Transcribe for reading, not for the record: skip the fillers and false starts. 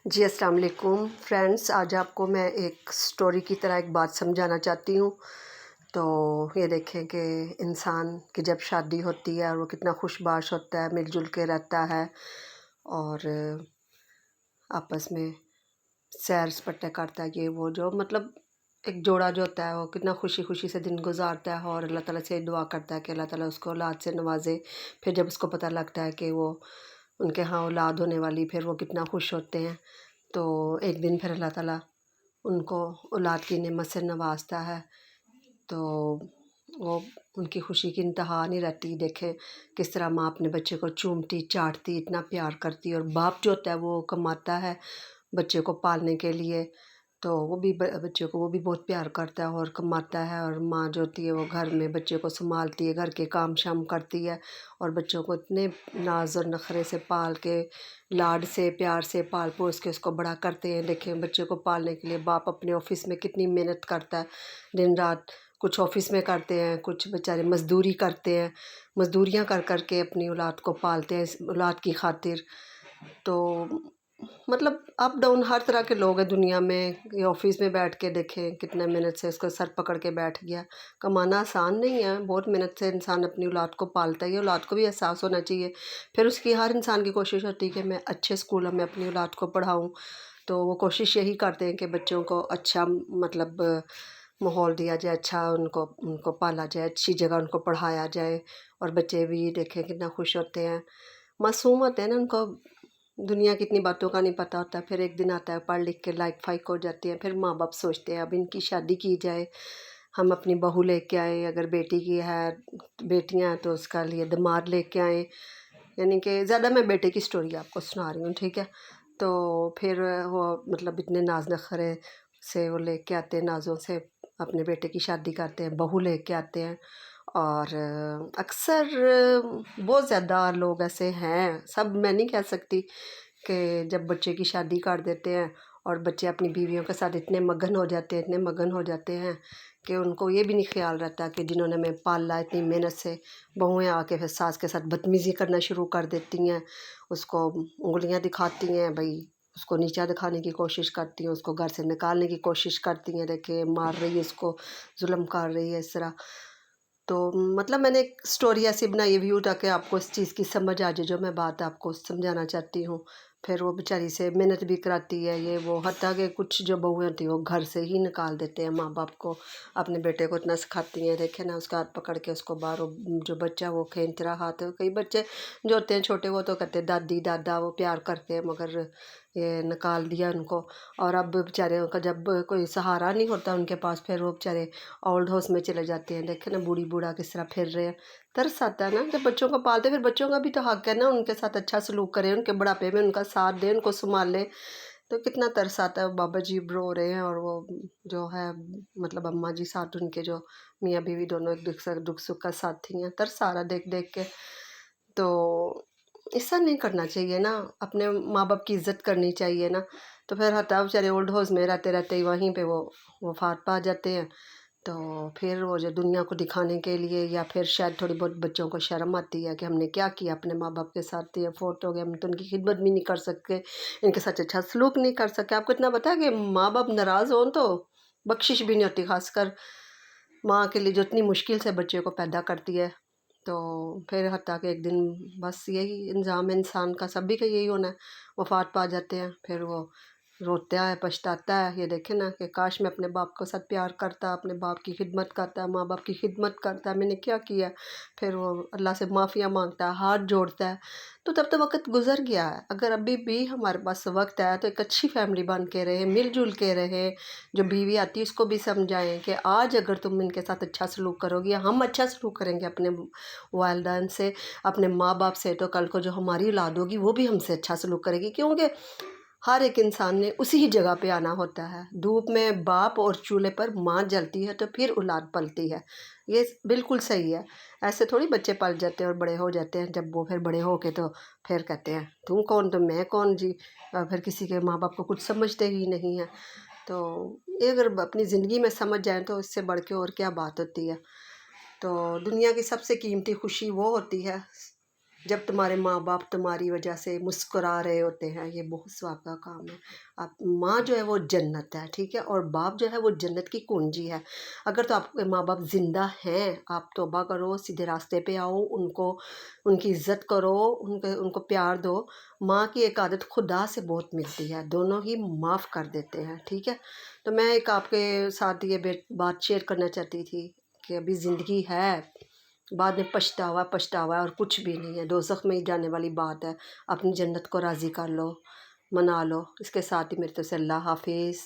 جی السلام علیکم فرینڈس، آج آپ کو میں ایک سٹوری کی طرح ایک بات سمجھانا چاہتی ہوں۔ تو یہ دیکھیں کہ انسان کی جب شادی ہوتی ہے اور وہ کتنا خوش باش ہوتا ہے، مل جل کے رہتا ہے اور آپس میں سیر سپاٹے کرتا ہے، یہ وہ جو مطلب ایک جوڑا جو ہوتا ہے وہ کتنا خوشی خوشی سے دن گزارتا ہے اور اللہ تعالیٰ سے دعا کرتا ہے کہ اللہ تعالیٰ اس کو اولاد سے نوازے۔ پھر جب اس کو پتہ لگتا ہے کہ وہ ان کے ہاں اولاد ہونے والی، پھر وہ کتنا خوش ہوتے ہیں۔ تو ایک دن پھر اللہ تعالیٰ ان کو اولاد کی نعمت سے نوازتا ہے، تو وہ ان کی خوشی کی انتہا نہیں رہتی۔ دیکھیں کس طرح ماں اپنے بچے کو چومتی چاٹتی اتنا پیار کرتی، اور باپ جو ہوتا ہے وہ کماتا ہے بچے کو پالنے کے لیے، تو وہ بھی بچے کو وہ بھی بہت پیار کرتا ہے اور کماتا ہے، اور ماں جو ہوتی ہے وہ گھر میں بچے کو سنبھالتی ہے، گھر کے کام شام کرتی ہے، اور بچوں کو اتنے ناز اور نخرے سے پال کے، لاڈ سے پیار سے پال پوس کے اس کو بڑا کرتے ہیں۔ دیکھیں بچے کو پالنے کے لیے باپ اپنے آفس میں کتنی محنت کرتا ہے دن رات، کچھ آفس میں کرتے ہیں، کچھ بیچارے مزدوری کرتے ہیں، مزدوریاں کر کر کے اپنی اولاد کو پالتے ہیں اولاد کی خاطر۔ تو مطلب اپ ڈاؤن ہر طرح کے لوگ ہیں دنیا میں۔ یہ آفس میں بیٹھ کے دیکھیں کتنے محنت سے اس کو سر پکڑ کے بیٹھ گیا۔ کمانا آسان نہیں ہے، بہت محنت سے انسان اپنی اولاد کو پالتا ہے، یہ اولاد کو بھی احساس ہونا چاہیے۔ پھر اس کی ہر انسان کی کوشش ہوتی ہے کہ میں اچھے اسکولوں میں اپنی اولاد کو پڑھاؤں، تو وہ کوشش یہی کرتے ہیں کہ بچوں کو اچھا مطلب ماحول دیا جائے، اچھا ان کو پالا جائے، اچھی جگہ ان کو پڑھایا جائے، اور بچے بھی دیکھیں کتنا خوش ہوتے ہیں، معصوم ہوتے ہیں نا، ان کو دنیا کی اتنی باتوں کا نہیں پتہ ہوتا۔ پھر ایک دن آتا ہے پڑھ لکھ کے لائق فائق ہو جاتی ہیں، پھر ماں باپ سوچتے ہیں اب ان کی شادی کی جائے، ہم اپنی بہو لے کے آئیں، اگر بیٹی کی ہے بیٹیاں ہیں تو اس کا لیے داماد لے کے آئیں، یعنی کہ زیادہ میں بیٹے کی سٹوری آپ کو سنا رہی ہوں، ٹھیک ہے۔ تو پھر وہ مطلب اتنے ناز نخرے سے وہ لے کے آتے ہیں، نازوں سے اپنے بیٹے کی شادی کرتے ہیں، بہو لے کے آتے ہیں، اور اکثر بہت زیادہ لوگ ایسے ہیں، سب میں نہیں کہہ سکتی، کہ جب بچے کی شادی کر دیتے ہیں اور بچے اپنی بیویوں کے ساتھ اتنے مگن ہو جاتے ہیں کہ ان کو یہ بھی نہیں خیال رہتا کہ جنہوں نے ہمیں پالا اتنی محنت سے، بہویں آ کے پھر ساس کے ساتھ بدتمیزی کرنا شروع کر دیتی ہیں، اس کو انگلیاں دکھاتی ہیں، بھائی اس کو نیچا دکھانے کی کوشش کرتی ہیں، اس کو گھر سے نکالنے کی کوشش کرتی ہیں، دیکھیں مار رہی ہے اس کو، ظلم کر رہی ہے اس طرح۔ تو مطلب میں نے ایک سٹوری ایسی بنائی ہے ویو تاکہ آپ کو اس چیز کی سمجھ آ جائے جو میں بات آپ کو سمجھانا چاہتی ہوں۔ پھر وہ بیچاری سے محنت بھی کراتی ہے، یہ وہ، حتیٰ کہ کچھ جو بہویں ہوتی ہیں وہ گھر سے ہی نکال دیتے ہیں ماں باپ کو، اپنے بیٹے کو اتنا سکھاتی ہیں، دیکھیں نا اس کا ہاتھ پکڑ کے اس کو باہر، جو بچہ وہ کھینچ رہا ہاتھ، کئی بچے جو ہوتے ہیں چھوٹے وہ تو کہتے ہیں دادی دادا، وہ پیار کرتے ہیں، مگر یہ نکال دیا ان کو، اور اب بیچارے کا جب کوئی سہارا نہیں ہوتا ان کے پاس، پھر وہ بیچارے اولڈ ہاؤس میں چلے جاتے ہیں، دیکھیں نا بوڑھی بوڑھا کس طرح پھر رہے ہیں۔ ترس آتا ہے نا جب بچوں کو پالتے، پھر بچوں کا بھی تو حق ہے نا ان کے ساتھ اچھا سلوک کریں، ان کے بڑھاپے میں ان کا ساتھ دیں، ان کو سنبھال لیں، تو کتنا ترس آتا ہے۔ بابا جی رو رہے ہیں اور وہ جو ہے مطلب اماں جی ساتھ، ان کے جو میاں بیوی دونوں ایک دکھ سکھ کا ساتھی ہیں، ترس آ رہا دیکھ دیکھ کے۔ تو ایسا نہیں کرنا چاہیے نا، اپنے ماں باپ کی عزت کرنی چاہیے نا۔ تو پھر حتیٰ بیچارے اولڈ ہاؤس میں رہتے رہتے ہی وہیں پہ وہ وفات پا جاتے ہیں، تو پھر وہ جو دنیا کو دکھانے کے لیے، یا پھر شاید تھوڑی بہت بچوں کو شرم آتی ہے کہ ہم نے کیا کیا اپنے ماں باپ کے ساتھ، یہ فوت ہو گئے، ہم تو ان کی خدمت بھی نہیں کر سکتے، ان کے ساتھ اچھا سلوک نہیں کر سکے۔ آپ کو اتنا پتہ ہے کہ ماں باپ ناراض ہوں تو بخشش بھی نہیں ہوتی، خاص کر ماں کے لیے جو اتنی مشکل سے بچے کو پیدا کرتی ہے۔ تو پھر حتیٰ کہ ایک دن بس یہی انجام انسان کا، سبھی کا یہی ہونا ہے، وفات پا جاتے ہیں، پھر وہ روتا ہے پچھتاتا ہے، یہ دیکھیں نا کہ کاش میں اپنے باپ کو ساتھ پیار کرتا، اپنے باپ کی خدمت کرتا، ماں باپ کی خدمت کرتا، میں نے کیا کیا۔ پھر وہ اللہ سے معافیاں مانگتا ہے، ہاتھ جوڑتا ہے۔ تو تب تو وقت گزر گیا ہے، اگر ابھی بھی ہمارے پاس وقت ہے تو ایک اچھی فیملی بن کے رہے، مل جل کے رہے، جو بیوی آتی ہے اس کو بھی سمجھائیں کہ آج اگر تم ان کے ساتھ اچھا سلوک کرو گی، یا ہم اچھا سلوک کریں گے اپنے والدین سے، اپنے ماں باپ سے، تو کل کو جو ہماری اولاد ہوگی وہ بھی ہم سے اچھا سلوک کرے گی، کیونکہ ہر ایک انسان نے اسی ہی جگہ پہ آنا ہوتا ہے۔ دھوپ میں باپ اور چولہے پر ماں جلتی ہے تو پھر اولاد پلتی ہے، یہ بالکل صحیح ہے۔ ایسے تھوڑی بچے پل جاتے ہیں اور بڑے ہو جاتے ہیں، جب وہ پھر بڑے ہو کے تو پھر کہتے ہیں تم کون تو میں کون جی، پھر کسی کے ماں باپ کو کچھ سمجھتے ہی نہیں ہیں۔ تو یہ اگر اپنی زندگی میں سمجھ جائیں تو اس سے بڑھ کے اور کیا بات ہوتی ہے۔ تو دنیا کی سب سے قیمتی خوشی وہ ہوتی ہے جب تمہارے ماں باپ تمہاری وجہ سے مسکرا رہے ہوتے ہیں، یہ بہت ثواب کا کام ہے۔ آپ ماں جو ہے وہ جنت ہے، ٹھیک ہے، اور باپ جو ہے وہ جنت کی کنجی ہے۔ اگر تو آپ کے ماں باپ زندہ ہیں، آپ توبہ کرو، سیدھے راستے پہ آؤ، ان کی عزت کرو، ان کو پیار دو۔ ماں کی ایک عادت خدا سے بہت ملتی ہے، دونوں ہی معاف کر دیتے ہیں، ٹھیک ہے۔ تو میں ایک آپ کے ساتھ یہ بات شیئر کرنا چاہتی تھی کہ ابھی زندگی ہے، بعد میں پچھتاوا پچھتاوا اور کچھ بھی نہیں ہے، دوزخ میں ہی جانے والی بات ہے۔ اپنی جنت کو راضی کر لو، منا لو۔ اس کے ساتھ ہی میری طرف سے اللہ حافظ۔